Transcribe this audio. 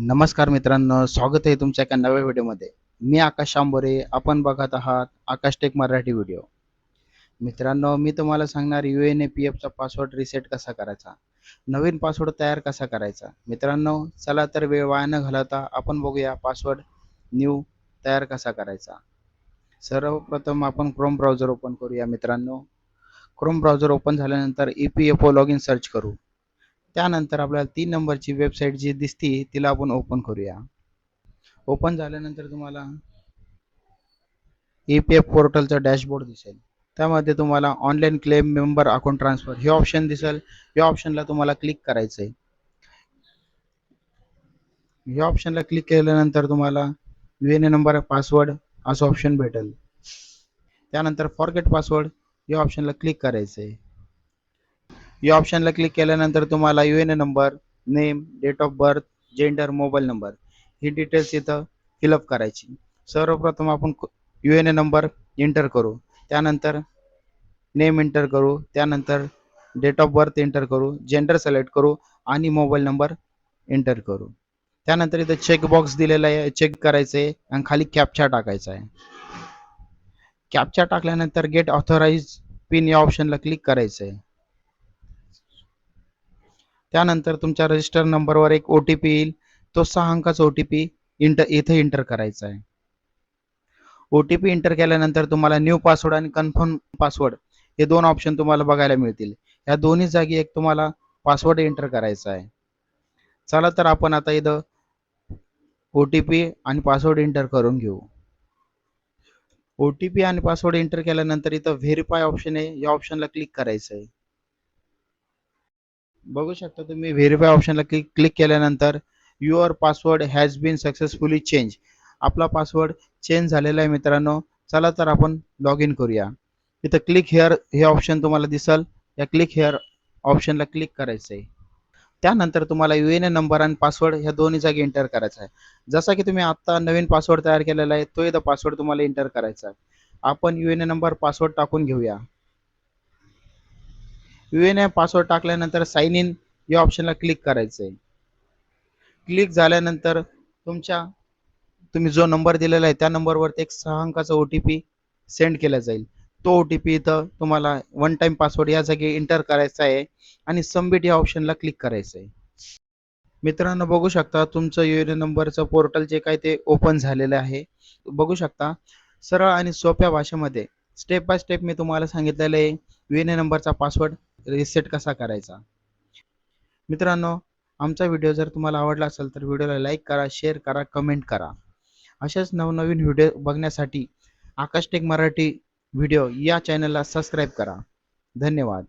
नमस्कार मित्रांनो, स्वागत आहे तुमच्या एका नव्या व्हिडिओमध्ये. मी आकाश शांबोरे. आपण बघत आहात आकाश टेक मराठी व्हिडिओ. मित्रांनो, मी तुम्हाला सांगणार UNAPF चा पासवर्ड रिसेट कसा करायचा, नवीन पासवर्ड तयार कसा करायचा. मित्रांनो, चला तर वेळ वाया न घालवता आपण बघूया पासवर्ड न्यू तयार कसा करायचा. सर्वप्रथम आपण क्रोम ब्राउझर ओपन करूया. मित्रांनो, क्रोम ब्राउझर ओपन झाल्यानंतर EPFO लॉगिन सर्च करू. त्यानंतर आपल्याला 3 नंबरची वेबसाईट जी दिसती तिला आपण ओपन करूया. ओपन झाल्यानंतर तुम्हाला EPF पोर्टलचा डॅशबोर्ड दिसेल. त्यामध्ये तुम्हाला online claim member account transfer हे ऑप्शन दिसेल. या ऑप्शनला तुम्हाला क्लिक करायचं आहे. या ऑप्शनला क्लिक केल्यानंतर तुम्हाला UNA नंबर पासवर्ड असं ऑप्शन भेटेल. त्यानंतर फॉरगेट पासवर्ड या ऑप्शनला क्लिक करायचं आहे. या ऑप्शनला क्लिक केल्यानंतर तुम्हाला UNA number, name, date of birth, gender, mobile number ही डिटेल्स इथं फिलअप करायची. सर्वप्रथम आपण UNA नंबर एंटर करू, त्यानंतर नेम एंटर करू, त्यानंतर डेट ऑफ बर्थ एंटर करू, जेंडर सिलेक्ट करू आणि मोबाईल नंबर एंटर करू. त्यानंतर इथं चेक बॉक्स दिलेला आहे, चेक करायचं आहे आणि खाली कॅप्चा टाकायचा आहे. कॅप्चा टाकल्यानंतर गेट ऑथराइज पिन या ऑप्शनला क्लिक करायचं आहे. त्यानंतर तुमच्या रजिस्टर नंबरवर एक OTP येईल. तो 6 अंकाचा OTP इथे एंटर करायचा आहे. OTP एंटर केल्यानंतर तुम्हाला न्यू पासवर्ड आणि कन्फर्म पासवर्ड हे 2 ऑप्शन तुम्हाला बघायला मिळतील. या दोन्ही जागी एक तुम्हाला पासवर्ड एंटर करायचा आहे. चला तर आपण आता इथं OTP आणि पासवर्ड एंटर करून घेऊ. OTP आणि पासवर्ड एंटर केल्यानंतर इथं व्हेरीफाय ऑप्शन आहे, या ऑप्शनला क्लिक करायचं आहे. बघू शकता तुम्ही व्हेरीफाय ऑप्शनला क्लिक केल्यानंतर your password has been successfully change, आपला पासवर्ड चेंज झालेला आहे. मित्रांनो, चला तर आपण लॉग इन करूया. इथं क्लिक हेअर हे ऑप्शन तुम्हाला दिसल. या क्लिक हेअर ऑप्शनला क्लिक करायचं आहे. त्यानंतर तुम्हाला UNA नंबर आणि पासवर्ड ह्या दोन्ही जागी एंटर करायचा आहे. जसा की तुम्ही आता नवीन पासवर्ड तयार केलेला आहे, तो इथं पासवर्ड तुम्हाला एंटर करायचा आहे. आपण UNA नंबर पासवर्ड टाकून घेऊया. UNA पासवर्ड टाकल्यानंतर साइन इन या ऑप्शनला क्लिक करायचं आहे. क्लिक झाल्यानंतर तुम्ही जो नंबर दिलेला आहे त्या नंबरवर एक 6 अंकाचा OTP सेंड केला जाईल. तो OTP इथं तुम्हाला वन टाइम पासवर्ड या जागी एंटर करायचा आहे आणि सबमिट या ऑप्शनला क्लिक करायचं आहे. मित्रांनो, बघू शकता तुमचं UNA नंबरचं पोर्टल जे काय ते ओपन झालेलं आहे. बघू शकता सरळ आणि सोप्या भाषेमध्ये स्टेप बाय स्टेप मी तुम्हाला सांगितलेलं आहे UNA नंबरचा पासवर्ड रिसेट कसा करायचा. मित्रांनो, आमचा व्हिडिओ जर तुम्हाला आवडला असेल तर व्हिडिओला लाईक करा, शेअर करा, कमेंट करा. अशाच नवनवीन व्हिडिओ बघण्यासाठी आकाश टेक मराठी व्हिडिओ या चॅनलला सबस्क्राईब करा. धन्यवाद.